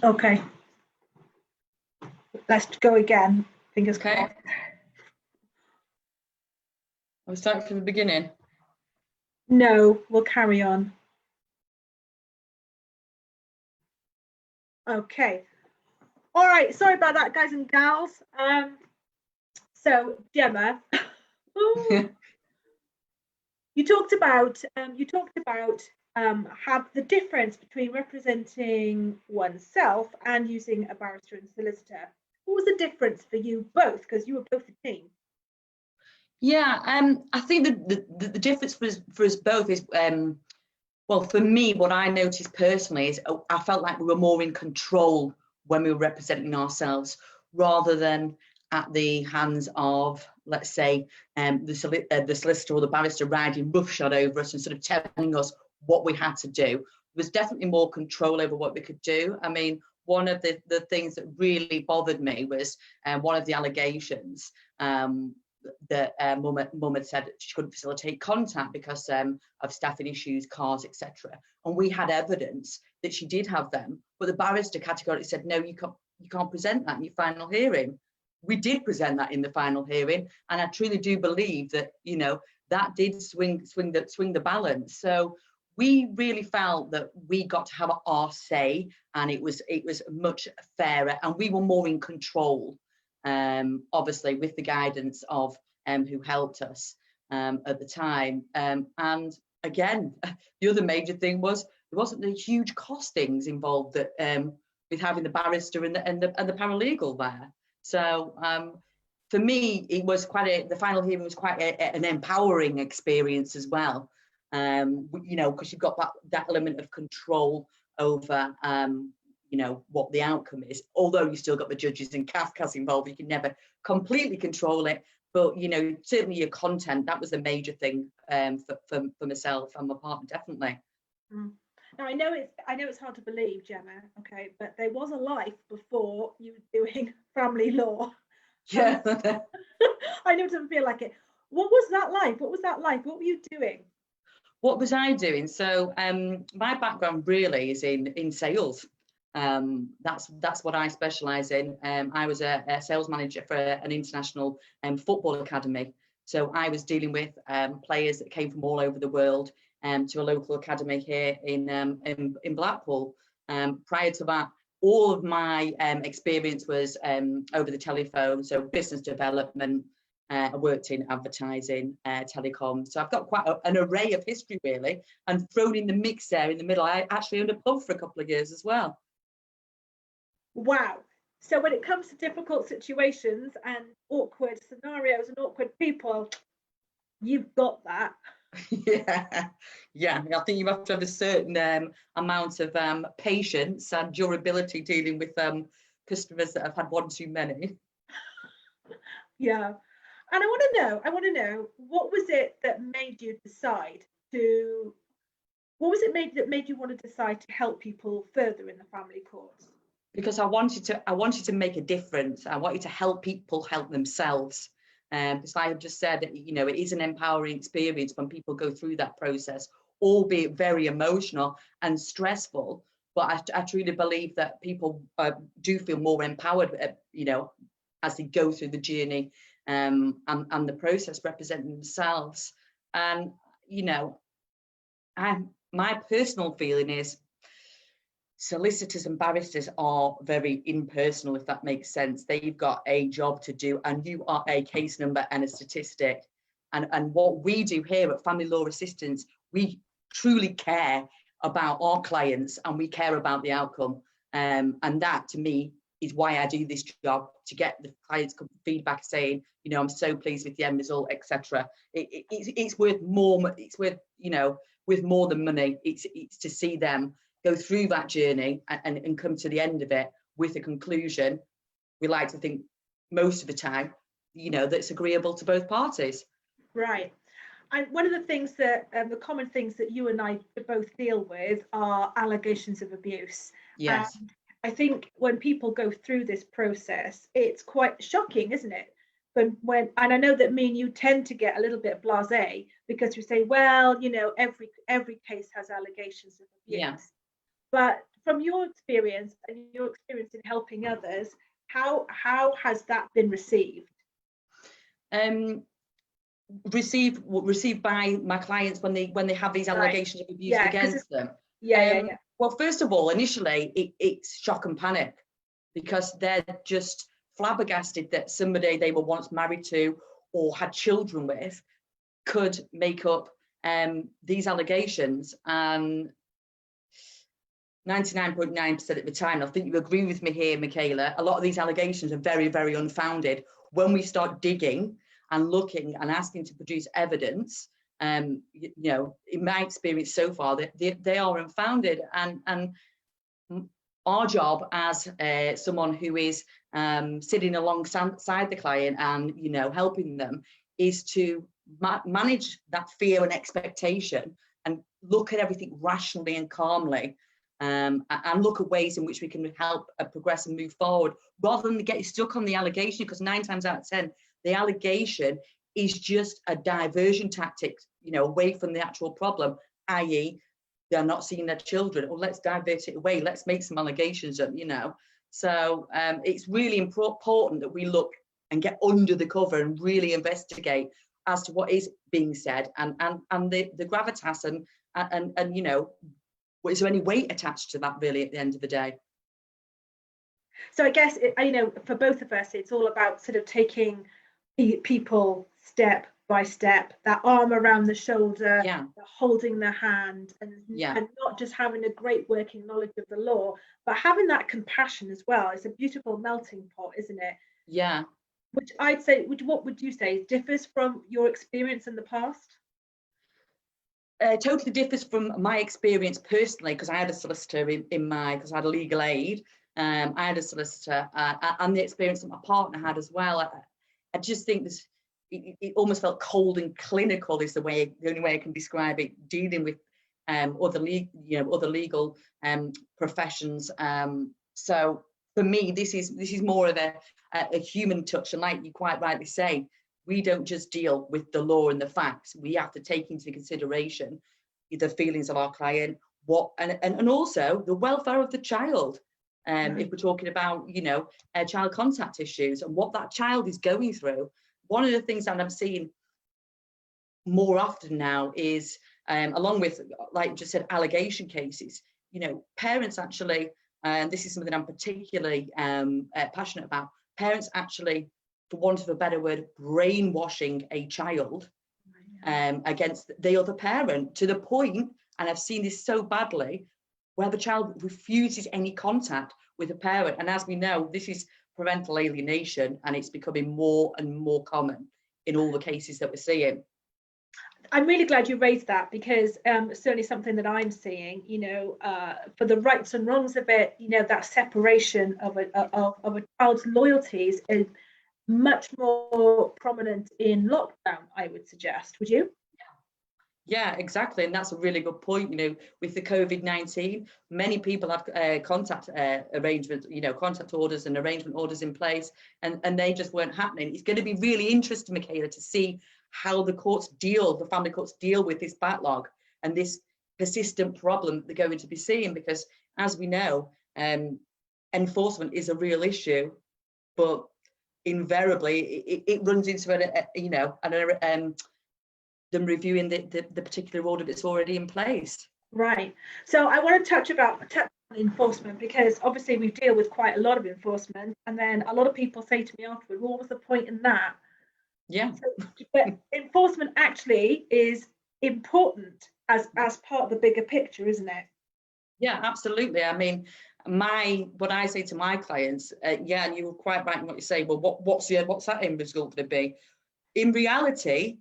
Okay. Let's go again. Fingers Okay. crossed. I'll start from the beginning. No, we'll carry on. Okay. All right. Sorry about that, guys and gals. So Gemma, you talked about have the difference between representing oneself and using a barrister and solicitor. What was the difference for you both? Because you were both a team. Yeah, I think the difference for us both is, well, for me, what I noticed personally is I felt like we were more in control when we were representing ourselves, rather than at the hands of, let's say, the solicitor or the barrister riding roughshod over us and sort of telling us what we had to do. There was definitely more control over what we could do. I mean, one of the things that really bothered me was one of the allegations that mum had said she couldn't facilitate contact because of staffing issues, cars, etc. And we had evidence that she did have them, but the barrister categorically said, no, you can't present that in your final hearing. We did present that in the final hearing, and I truly do believe that, you know, that did swing the balance. So we really felt that we got to have our say, and it was much fairer, and we were more in control. Obviously with the guidance of who helped us at the time. And again, the other major thing was there wasn't the huge costings involved that with having the barrister and the paralegal there. So for me, it was the final hearing was quite an empowering experience as well. You know, because you've got that element of control over you know, what the outcome is, although you still got the judges and CAFCAS involved. You can never completely control it, but you know, certainly your content, that was the major thing for myself and my partner, definitely. Now I know it's hard to believe, Gemma, okay, but there was a life before you were doing family law. Yeah. I know it doesn't feel like it. What was that like? What were you doing? What was I doing? So my background really is in sales. That's what I specialise in. I was a sales manager for an international football academy. So I was dealing with players that came from all over the world to a local academy here in Blackpool. Prior to that, all of my experience was over the telephone, so business development. I worked in advertising, telecom. So I've got quite an array of history, really. And thrown in the mix there in the middle, I actually owned a pub for a couple of years as well. Wow. So when it comes to difficult situations and awkward scenarios and awkward people, you've got that. Yeah. I think you have to have a certain amount of patience and durability dealing with customers that have had one too many. Yeah. And I want to know, what was it that made you decide to, what was it that made you want to decide to help people further in the family courts? Because I wanted to make a difference. I wanted to help people help themselves. Because I have just said that, you know, it is an empowering experience when people go through that process, albeit very emotional and stressful. But I truly believe that people do feel more empowered, you know, as they go through the journey and the process representing themselves. And, you know, my personal feeling is solicitors and barristers are very impersonal, if that makes sense. They've got a job to do, and you are a case number and a statistic. And what we do here at Family Law Assistance, we truly care about our clients and we care about the outcome. And that, to me, is why I do this job, to get the clients feedback saying, you know, I'm so pleased with the end result, etc. It's worth more. It's worth, you know, with more than money. It's to see them go through that journey and come to the end of it with a conclusion. We like to think most of the time, you know, that's agreeable to both parties. Right. And one of the things that the common things that you and I both deal with are allegations of abuse. Yes. And I think when people go through this process, it's quite shocking, isn't it? But and I know that me and you tend to get a little bit blasé because we say, well, you know, every case has allegations of abuse. Yeah. But from your experience and your experience in helping others, how has that been received? Received by my clients when they have these allegations of abuse against them. Well, first of all, initially it's shock and panic, because they're just flabbergasted that somebody they were once married to or had children with could make up these allegations. And 99.9% of the time, I think you agree with me here, Michaela, a lot of these allegations are very, very unfounded. When we start digging and looking and asking to produce evidence, you know, in my experience so far, they are unfounded. And our job as someone who is sitting alongside the client and, you know, helping them, is to manage that fear and expectation and look at everything rationally and calmly, and look at ways in which we can help progress and move forward, rather than get stuck on the allegation, because 9 times out of 10, the allegation is just a diversion tactic, you know, away from the actual problem, i.e. they're not seeing their children. Well, let's divert it away. Let's make some allegations up, you know. So it's really important that we look and get under the cover and really investigate as to what is being said, and the gravitas and you know, is there any weight attached to that really at the end of the day? So I guess, you know, for both of us, it's all about sort of taking people step by step, that arm around the shoulder, holding the hand, and not just having a great working knowledge of the law, but having that compassion as well. It's a beautiful melting pot, isn't it? Yeah. Which I'd say, what would you say differs from your experience in the past? Totally differs from my experience personally, because I had a solicitor in my, because I had a legal aid. I had a solicitor, and the experience that my partner had as well. I just think this, it almost felt cold and clinical is the only way I can describe it, dealing with other legal professions. So for me, this is more of a human touch, and like you quite rightly say, we don't just deal with the law and the facts. We have to take into consideration the feelings of our client, and also the welfare of the child. If we're talking about, you know, child contact issues and what that child is going through. One of the things that I'm seeing more often now is, along with, like you just said, allegation cases, you know, parents actually, and this is something I'm particularly passionate about, parents actually, for want of a better word, brainwashing a child against the other parent, to the point, and I've seen this so badly, where the child refuses any contact with a parent. And as we know, this is parental alienation, and it's becoming more and more common in all the cases that we're seeing. I'm really glad you raised that, because certainly something that I'm seeing, you know, for the rights and wrongs of it, you know, that separation of a child's loyalties is much more prominent in lockdown, I would suggest. Would you? Yeah, exactly. And that's a really good point. You know, with the COVID-19, many people have contact arrangements, you know, contact orders and arrangement orders in place, and they just weren't happening. It's going to be really interesting, Michaela, to see how the family courts deal with this backlog and this persistent problem they're going to be seeing, because as we know, enforcement is a real issue, but invariably it runs into them reviewing the particular order that's already in place. Right. So I want to touch on enforcement, because obviously we deal with quite a lot of enforcement, and then a lot of people say to me afterward, what was the point in that? Yeah. But enforcement actually is important as part of the bigger picture, isn't it? Yeah, absolutely. I mean, what I say to my clients, and you were quite right in what you say. Well, what's that end result going to be? In reality,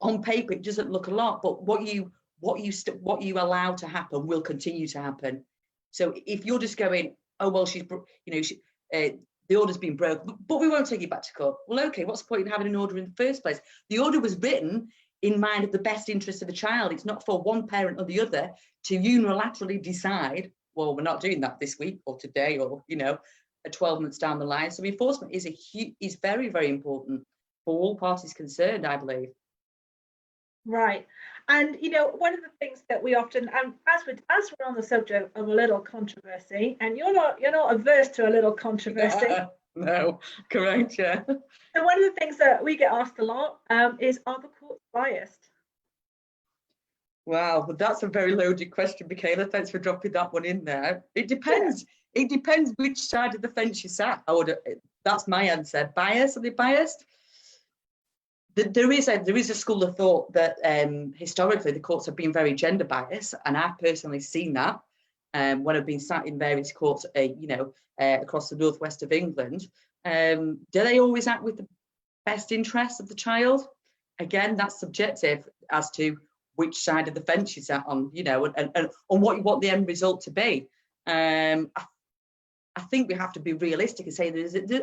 on paper, it doesn't look a lot, but what you allow to happen will continue to happen. So if you're just going, oh well, the order's been broken, but we won't take it back to court. Well, okay, what's the point in having an order in the first place? The order was written in mind of the best interest of the child. It's not for one parent or the other to unilaterally decide, well, we're not doing that this week or today, or, you know, 12 months down the line. So enforcement is very, very important for all parties concerned, I believe. Right. And you know, one of the things that we often, and as we're on the subject of a little controversy, and you're not averse to a little controversy. No, correct, yeah. So one of the things that we get asked a lot is, are the courts biased? Wow, well, that's a very loaded question, Michaela. Thanks for dropping that one in there. It depends. Yeah. It depends which side of the fence you sat. That's my answer. Biased? Are they biased? There is a school of thought that historically the courts have been very gender biased, and I've personally seen that when I've been sat in various courts, across the northwest of England. Do they always act with the best interests of the child? Again, that's subjective as to which side of the fence you sat on, and on what you want the end result to be. I think we have to be realistic and say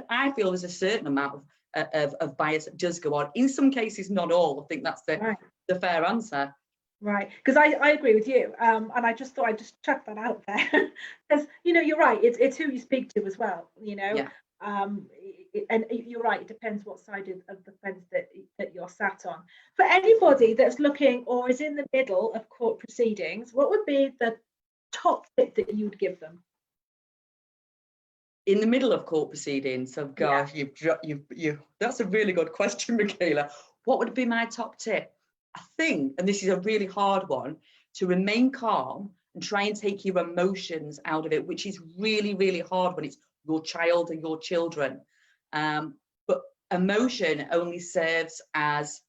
I feel there's a certain amount of bias that does go on. In some cases, not all. I think that's the fair answer. Right, because I agree with you, and I just thought I'd just chuck that out there, because you're right. It's who you speak to as well. Yeah. And you're right. It depends what side of the fence that you're sat on. For anybody that's looking or is in the middle of court proceedings, what would be the top tip that you would give them? In the middle of court proceedings, oh gosh, you that's a really good question, Michaela. What would be my top tip? I think, and this is a really hard one, to remain calm and try and take your emotions out of it, which is really, really hard when it's your child and your children. But emotion only serves as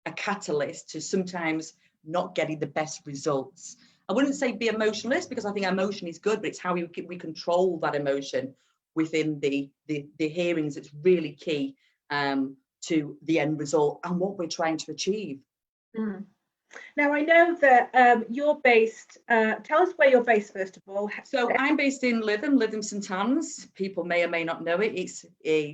a catalyst to sometimes not getting the best results. I wouldn't say be emotionless, because I think emotion is good, but it's how we control that emotion within the hearings that's really key to the end result and what we're trying to achieve. Now, I know that you're based, tell us where you're based first of all. So I'm based in Lytham St Anne's. People may or may not know it. It's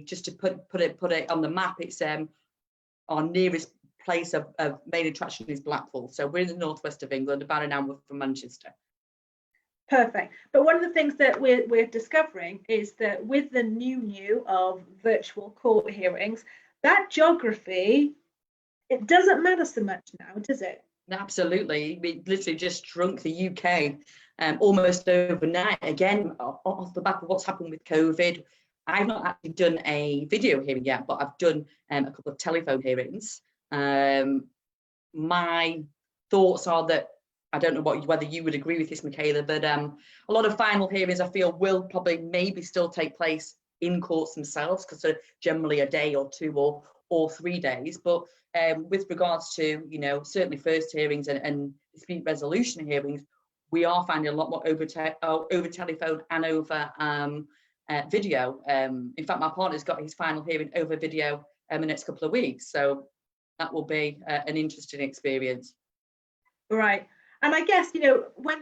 just to put it on the map, it's our nearest place of main attraction is Blackpool. So we're in the northwest of England, about an hour from Manchester. Perfect. But one of the things that we're discovering is that with the new of virtual court hearings, that geography, it doesn't matter so much now, does it? Absolutely. We literally just shrunk the UK almost overnight. Again, off the back of what's happened with COVID. I've not actually done a video hearing yet, but I've done a couple of telephone hearings. My thoughts are that, I don't know whether you would agree with this, Michaela, but a lot of final hearings I feel will probably maybe still take place in courts themselves, because they're generally a day or two or 3 days. But with regards to, certainly first hearings and dispute resolution hearings, we are finding a lot more over telephone and over video. In fact, my partner's got his final hearing over video in the next couple of weeks. So that will be an interesting experience. Right. And I guess, when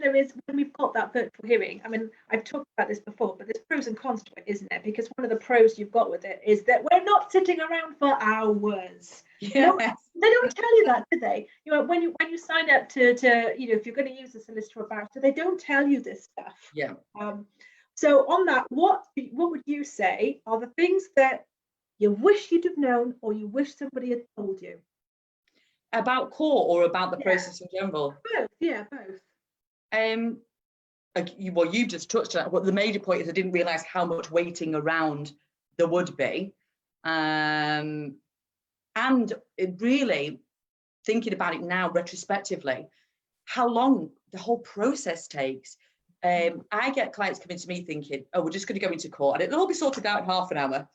we've got that virtual hearing, I mean, I've talked about this before, but there's pros and cons to it, isn't it? Because one of the pros you've got with it is that we're not sitting around for hours. Yes. They don't tell you that, do they? When you sign up to if you're going to use a solicitor about it, they don't tell you this stuff. Yeah. So on that, what would you say are the things that you wish you'd have known or you wish somebody had told you? About court or about the process in general? Both, yeah, both. Well, you just touched on it. What the major point is, I didn't realise how much waiting around there would be. And it really, thinking about it now retrospectively, how long the whole process takes. I get clients coming to me thinking, oh, we're just going to go into court and it'll all be sorted out in half an hour.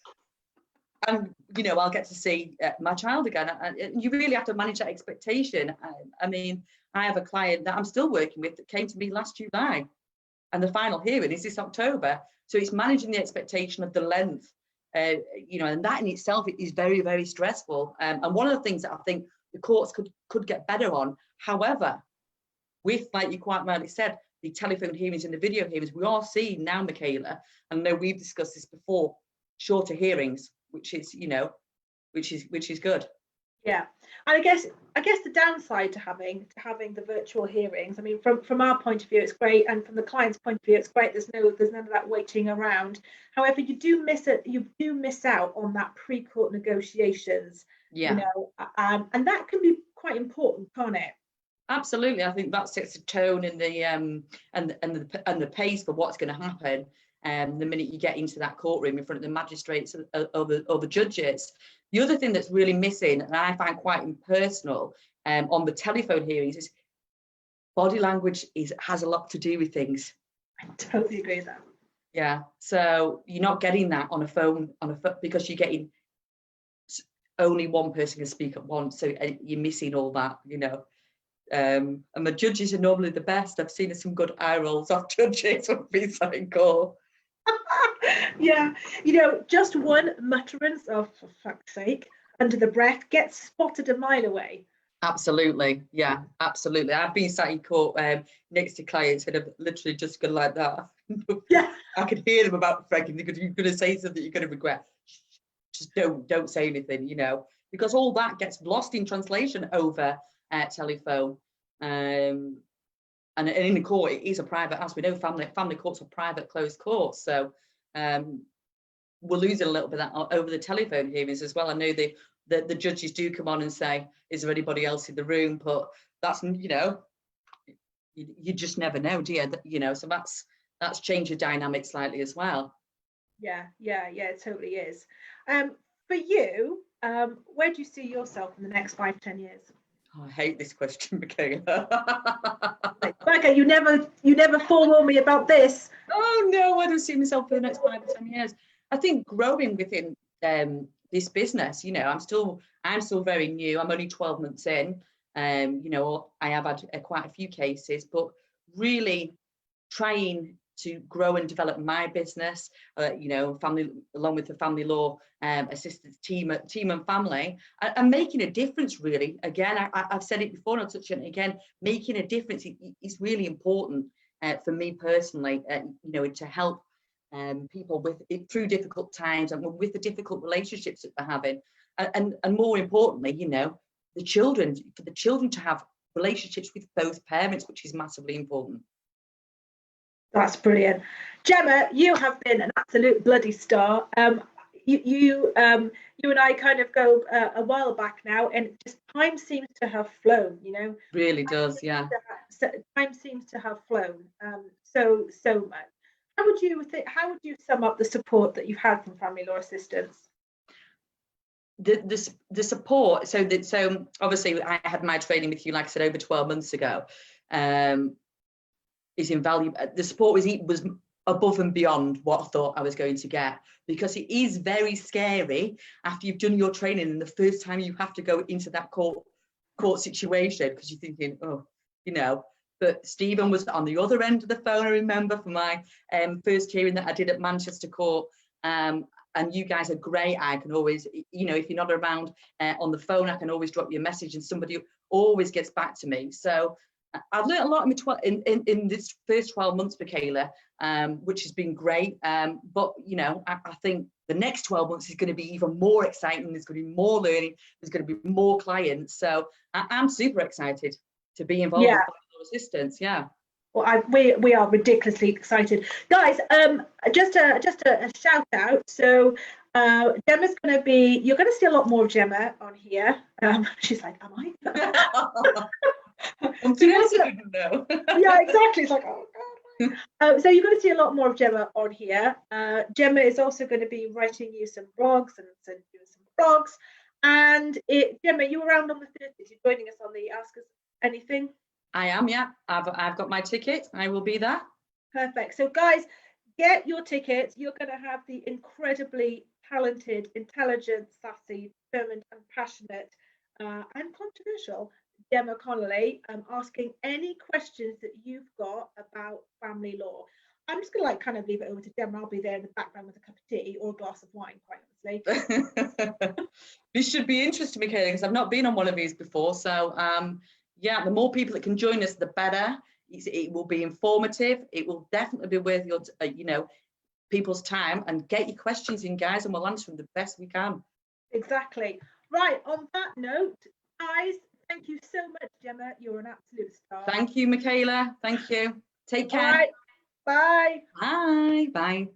And, I'll get to see my child again. And you really have to manage that expectation. I mean, I have a client that I'm still working with that came to me last July, and the final hearing is this October. So it's managing the expectation of the length, and that in itself is very, very stressful. And one of the things that I think the courts could get better on, however, with, like you quite rightly said, the telephone hearings and the video hearings, we are seeing now, Michaela, and I know we've discussed this before, shorter hearings, which is good. Yeah, and I guess the downside to having the virtual hearings, I mean, from our point of view, it's great, and from the client's point of view, it's great. There's none of that waiting around. However, you do miss out on that pre-court negotiations. Yeah. And that can be quite important, can't it? Absolutely, I think that sets the tone and the pace for what's going to happen. The minute you get into that courtroom in front of the magistrates or the judges. The other thing that's really missing, and I find quite impersonal on the telephone hearings, is body language has a lot to do with things. I totally agree with that. Yeah, so you're not getting that on a phone because you're getting only one person can speak at once, so you're missing all that, you know. And the judges are normally the best. I've seen some good eye rolls off judges when we sat in court. Yeah, you know, just one mutterance of, for fuck's sake, under the breath gets spotted a mile away. Absolutely, yeah, absolutely. I've been sat in court next to clients and I've literally just gone like that. Yeah, I could hear them about thinking because you're going to say something you're going to regret. Just don't say anything, you know, because all that gets lost in translation over telephone. And in the court, it is a private, as we know, family courts are private, closed courts. So we're losing a little bit of that over the telephone hearings as well. I know the judges do come on and say, is there anybody else in the room? But that's, you know, you just never know, do you? You know, so that's changed the dynamic slightly as well. yeah, it totally is. For you, where do you see yourself in the next 5-10 years? Oh, I hate this question, Michaela. Okay, you never forewarned me about this. Oh no, I don't see myself for the next 5 or 10 years. I think growing within this business, you know, I'm still very new. I'm only 12 months in. You know, I have had quite a few cases, but really trying to grow and develop my business, you know, family, along with the family law assistance team and family, and making a difference. Really, again, I've said it before, and I'll touch on it again. Making a difference is really important for me personally. You know, to help people through difficult times and with the difficult relationships that they're having, and more importantly, you know, for the children to have relationships with both parents, which is massively important. That's brilliant. Gemma, you have been an absolute bloody star. You and I kind of go a while back now, and just time seems to have flown, you know. Really does, yeah. Time seems to have flown so much. How would you sum up the support that you've had from family law assistants? The support, so obviously I had my training with you, like I said, over 12 months ago. Is invaluable. The support was above and beyond what I thought I was going to get, because it is very scary after you've done your training and the first time you have to go into that court situation, because you're thinking, oh, you know. But Stephen was on the other end of the phone, I remember, for my first hearing that I did at Manchester Court. And you guys are great. I can always, you know, if you're not around on the phone, I can always drop you a message and somebody always gets back to me. So I've learned a lot in this first 12 months, Michaela, which has been great. But, you know, I think the next 12 months is going to be even more exciting. There's going to be more learning. There's going to be more clients. So I'm super excited to be involved with assistance. Yeah. Well, we are ridiculously excited, guys. Just a shout out. So Gemma's going to be. You're going to see a lot more of Gemma on here. She's like, am I? Yeah, exactly. It's like, oh god. So you're going to see a lot more of Gemma on here. Gemma is also going to be writing you some blogs and sending you some blogs. And Gemma, you around on the 30th? You're joining us on the Ask Us Anything? I am, yeah. I've got my ticket. I will be there. Perfect. So guys, get your tickets. You're going to have the incredibly talented, intelligent, sassy, determined, and passionate and controversial Gemma Connelly asking any questions that you've got about family law. I'm just going to kind of leave it over to Gemma. I'll be there in the background with a cup of tea or a glass of wine, quite honestly. This should be interesting, Michaela, because I've not been on one of these before. So yeah, the more people that can join us, the better. It will be informative. It will definitely be worth your, you know, people's time. And get your questions in, guys, and we'll answer them the best we can. Exactly. Right. On that note, guys, thank you so much, Gemma. You're an absolute star. Thank you, Michaela. Thank you. Take care. All right. Bye. Bye. Bye.